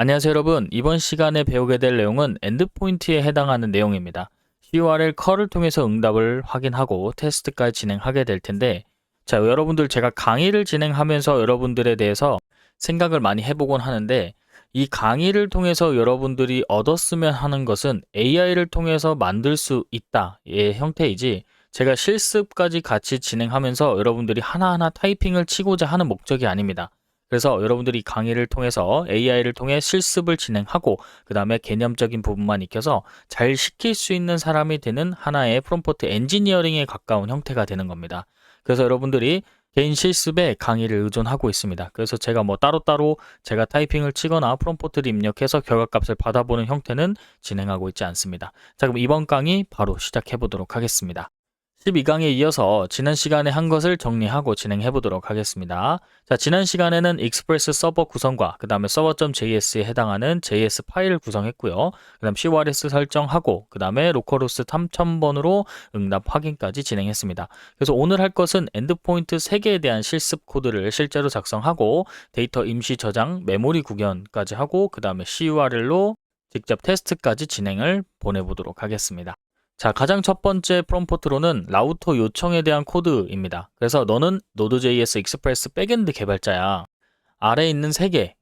안녕하세요 여러분. 이번 시간에 배우게 될 내용은 엔드포인트에 해당하는 내용입니다. CURL 컬을 통해서 응답을 확인하고 테스트까지 진행하게 될 텐데, 자, 여러분들 제가 강의를 진행하면서 여러분들에 대해서 생각을 많이 해보곤 하는데, 이 강의를 통해서 여러분들이 얻었으면 하는 것은 AI를 통해서 만들 수 있다의 형태이지, 제가 실습까지 같이 진행하면서 여러분들이 하나하나 타이핑을 치고자 하는 목적이 아닙니다. 그래서 여러분들이 강의를 통해서 AI를 통해 실습을 진행하고 그 다음에 개념적인 부분만 익혀서 잘 시킬 수 있는 사람이 되는 하나의 프롬프트 엔지니어링에 가까운 형태가 되는 겁니다. 그래서 여러분들이 개인 실습에 강의를 의존하고 있습니다. 그래서 제가 뭐 따로따로 제가 타이핑을 치거나 프롬프트를 입력해서 결과값을 받아보는 형태는 진행하고 있지 않습니다. 자, 그럼 이번 강의 바로 시작해 보도록 하겠습니다. 12강에 이어서 지난 시간에 한 것을 정리하고 진행해 보도록 하겠습니다. 자, 지난 시간에는 익스프레스 서버 구성과 그 다음에 server.js에 해당하는 JS 파일을 구성했고요. 그 다음 CORS 설정하고 그 다음에 로컬호스트 3000번으로 응답 확인까지 진행했습니다. 그래서 오늘 할 것은 엔드포인트 3개에 대한 실습 코드를 실제로 작성하고 데이터 임시 저장, 메모리 구현까지 하고 그 다음에 CURL로 직접 테스트까지 진행을 보내보도록 하겠습니다. 자, 가장 첫 번째 프롬프트로는 라우터 요청에 대한 코드입니다. 그래서 너는 Node.js 익스프레스 백엔드 개발자야. 아래에 있는 3개,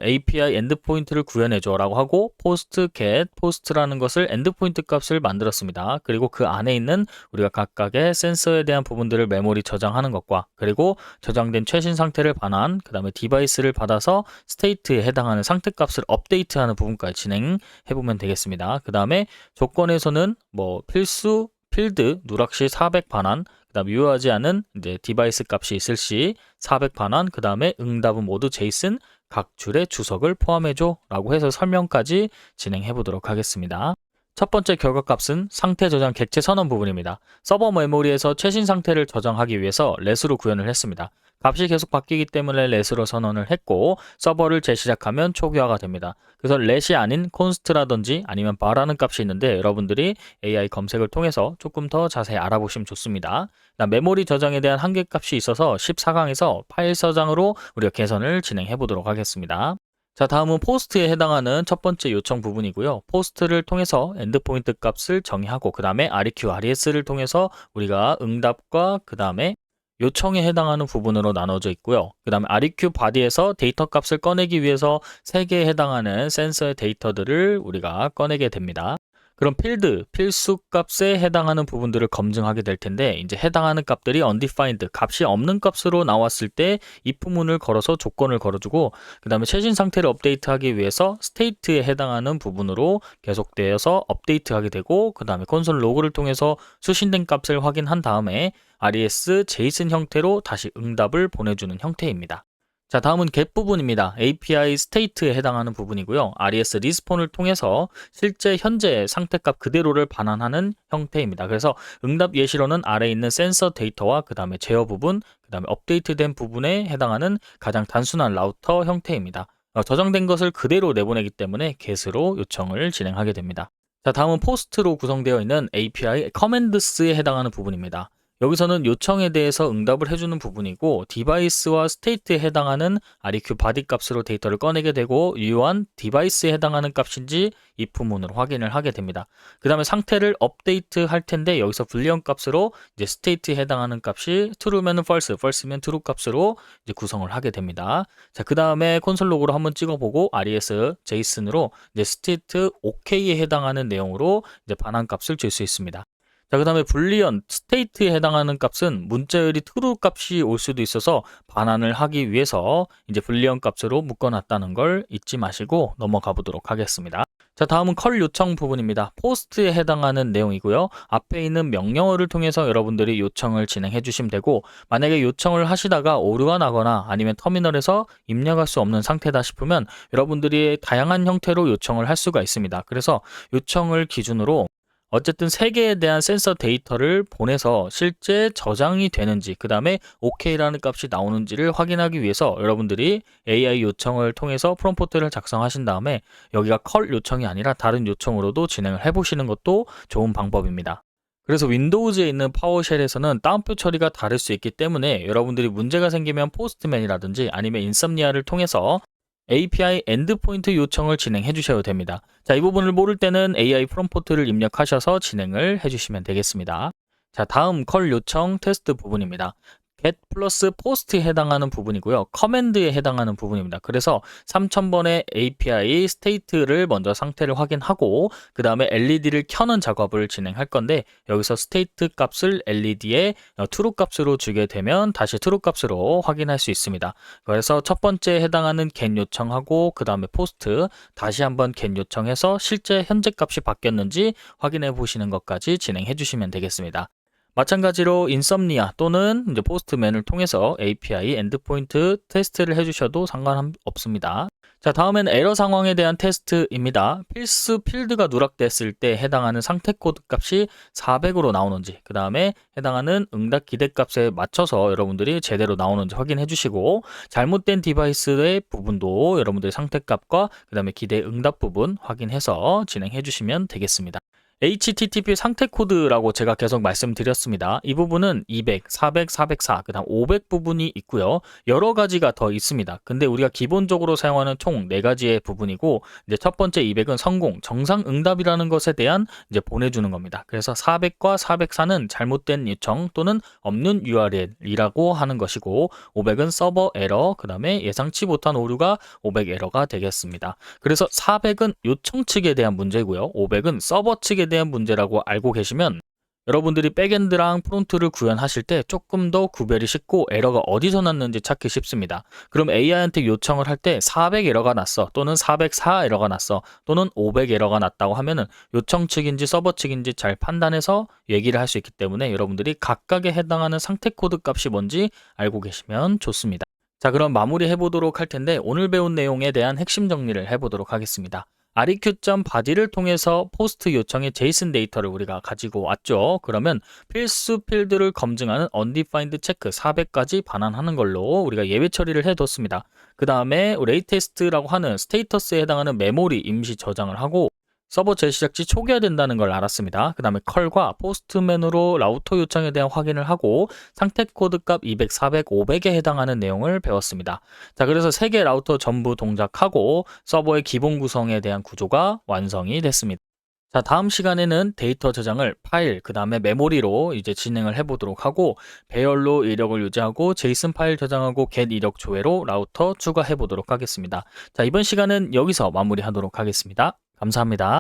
API 엔드포인트를 구현해줘 라고 하고 post get post라는 것을 엔드포인트 값을 만들었습니다. 그리고 그 안에 있는 우리가 각각의 센서에 대한 부분들을 메모리 저장하는 것과 그리고 저장된 최신 상태를 반환, 그 다음에 디바이스를 받아서 스테이트에 해당하는 상태 값을 업데이트하는 부분까지 진행해보면 되겠습니다. 그 다음에 조건에서는 뭐 필수 필드 누락시 400 반환, 그 다음 유효하지 않은 이제 디바이스 값이 있을 시 400 반환, 그 다음에 응답은 모두 제이슨 각 줄의 주석을 포함해줘 라고 해서 설명까지 진행해 보도록 하겠습니다. 첫 번째 결과값은 상태 저장 객체 선언 부분입니다. 서버 메모리에서 최신 상태를 저장하기 위해서 let으로 구현을 했습니다. 값이 계속 바뀌기 때문에 let으로 선언을 했고 서버를 재시작하면 초기화가 됩니다. 그래서 let이 아닌 const라든지 아니면 bar라는 값이 있는데 여러분들이 AI 검색을 통해서 조금 더 자세히 알아보시면 좋습니다. 메모리 저장에 대한 한계값이 있어서 14강에서 파일 저장으로 우리가 개선을 진행해 보도록 하겠습니다. 자, 다음은 포스트에 해당하는 첫 번째 요청 부분이고요. 포스트를 통해서 엔드포인트 값을 정의하고 그 다음에 REQ, RES를 통해서 우리가 응답과 그 다음에 요청에 해당하는 부분으로 나눠져 있고요. 그 다음에 REQ 바디에서 데이터 값을 꺼내기 위해서 3개에 해당하는 센서의 데이터들을 우리가 꺼내게 됩니다. 그럼 필드, 필수 값에 해당하는 부분들을 검증하게 될 텐데 이제 해당하는 값들이 undefined, 값이 없는 값으로 나왔을 때 if 문을 걸어서 조건을 걸어주고 그 다음에 최신 상태를 업데이트하기 위해서 state에 해당하는 부분으로 계속되어서 업데이트하게 되고 그 다음에 콘솔 로그를 통해서 수신된 값을 확인한 다음에 res, json 형태로 다시 응답을 보내주는 형태입니다. 자, 다음은 get 부분입니다. API state에 해당하는 부분이고요. res respawn을 통해서 실제 현재 상태값 그대로를 반환하는 형태입니다. 그래서 응답 예시로는 아래에 있는 센서 데이터와 그 다음에 제어 부분, 그 다음에 업데이트된 부분에 해당하는 가장 단순한 라우터 형태입니다. 저장된 것을 그대로 내보내기 때문에 get으로 요청을 진행하게 됩니다. 자, 다음은 post로 구성되어 있는 API commands에 해당하는 부분입니다. 여기서는 요청에 대해서 응답을 해주는 부분이고 디바이스와 스테이트에 해당하는 REQ 바디 값으로 데이터를 꺼내게 되고 유효한 디바이스에 해당하는 값인지 if 문으로 확인을 하게 됩니다. 그 다음에 상태를 업데이트 할 텐데 여기서 불리언 값으로 이제 스테이트에 해당하는 값이 true면 false, false면 true 값으로 이제 구성을 하게 됩니다. 자, 그 다음에 콘솔 로그로 한번 찍어보고 res, json으로 이제 state ok에 해당하는 내용으로 이제 반환 값을 줄 수 있습니다. 자, 그 다음에 불리언 스테이트에 해당하는 값은 문자열이 true 값이 올 수도 있어서 반환을 하기 위해서 이제 불리언 값으로 묶어놨다는 걸 잊지 마시고 넘어가 보도록 하겠습니다. 자, 다음은 컬 요청 부분입니다. 포스트에 해당하는 내용이고요. 앞에 있는 명령어를 통해서 여러분들이 요청을 진행해 주시면 되고 만약에 요청을 하시다가 오류가 나거나 아니면 터미널에서 입력할 수 없는 상태다 싶으면 여러분들이 다양한 형태로 요청을 할 수가 있습니다. 그래서 요청을 기준으로 어쨌든 3개에 대한 센서 데이터를 보내서 실제 저장이 되는지 그 다음에 OK라는 값이 나오는지를 확인하기 위해서 여러분들이 AI 요청을 통해서 프롬프트를 작성하신 다음에 여기가 컬 요청이 아니라 다른 요청으로도 진행을 해보시는 것도 좋은 방법입니다. 그래서 윈도우즈에 있는 파워쉘에서는 따옴표 처리가 다를 수 있기 때문에 여러분들이 문제가 생기면 포스트맨이라든지 아니면 인썸니아를 통해서 API 엔드포인트 요청을 진행해 주셔도 됩니다. 자, 이 부분을 모를 때는 AI 프롬프트를 입력하셔서 진행을 해주시면 되겠습니다. 자, 다음 컬 요청 테스트 부분입니다. get 플러스 post에 해당하는 부분이고요. 커맨드에 해당하는 부분입니다. 그래서 3000번의 API 스테이트를 먼저 상태를 확인하고 그 다음에 LED를 켜는 작업을 진행할 건데 여기서 스테이트 값을 LED에 true 값으로 주게 되면 다시 true 값으로 확인할 수 있습니다. 그래서 첫 번째 해당하는 get 요청하고 그 다음에 post 다시 한번 get 요청해서 실제 현재 값이 바뀌었는지 확인해 보시는 것까지 진행해 주시면 되겠습니다. 마찬가지로 인썸니아 또는 이제 포스트맨을 통해서 API 엔드포인트 테스트를 해주셔도 상관없습니다. 자, 다음엔 에러 상황에 대한 테스트입니다. 필수 필드가 누락됐을 때 해당하는 상태 코드 값이 400으로 나오는지, 그 다음에 해당하는 응답 기대 값에 맞춰서 여러분들이 제대로 나오는지 확인해 주시고, 잘못된 디바이스의 부분도 여러분들의 상태 값과 그 다음에 기대 응답 부분 확인해서 진행해 주시면 되겠습니다. HTTP 상태 코드라고 제가 계속 말씀드렸습니다. 이 부분은 200, 400, 404, 그 다음 500 부분이 있고요. 여러 가지가 더 있습니다. 근데 우리가 기본적으로 사용하는 총 4가지의 부분이고, 이제 첫 번째 200은 성공, 정상 응답이라는 것에 대한 이제 보내주는 겁니다. 그래서 400과 404는 잘못된 요청 또는 없는 URL이라고 하는 것이고, 500은 서버 에러, 그 다음에 예상치 못한 오류가 500 에러가 되겠습니다. 그래서 400은 요청 측에 대한 문제고요. 500은 서버 측에 대한 문제라고 알고 계시면 여러분들이 백엔드랑 프론트를 구현하실 때 조금 더 구별이 쉽고 에러가 어디서 났는지 찾기 쉽습니다. 그럼 AI한테 요청을 할 때 400 에러가 났어 또는 404 에러가 났어 또는 500 에러가 났다고 하면은 요청 측인지 서버 측인지 잘 판단해서 얘기를 할 수 있기 때문에 여러분들이 각각에 해당하는 상태 코드 값이 뭔지 알고 계시면 좋습니다. 자, 그럼 마무리 해보도록 할 텐데 오늘 배운 내용에 대한 핵심 정리를 해보도록 하겠습니다. req.body를 통해서 포스트 요청의 제이슨 데이터를 우리가 가지고 왔죠. 그러면 필수 필드를 검증하는 undefined 체크 400까지 반환하는 걸로 우리가 예외 처리를 해뒀습니다. 그 다음에 레이 테스트라고 하는 스테이터스에 해당하는 메모리 임시 저장을 하고 서버 재시작지 초기화된다는 걸 알았습니다. 그 다음에 컬과 포스트맨으로 라우터 요청에 대한 확인을 하고 상태 코드 값 200, 400, 500에 해당하는 내용을 배웠습니다. 자, 그래서 3개 라우터 전부 동작하고 서버의 기본 구성에 대한 구조가 완성이 됐습니다. 자, 다음 시간에는 데이터 저장을 파일, 그 다음에 메모리로 이제 진행을 해보도록 하고 배열로 이력을 유지하고 제이슨 파일 저장하고 get 이력 조회로 라우터 추가해 보도록 하겠습니다. 자, 이번 시간은 여기서 마무리하도록 하겠습니다. 감사합니다.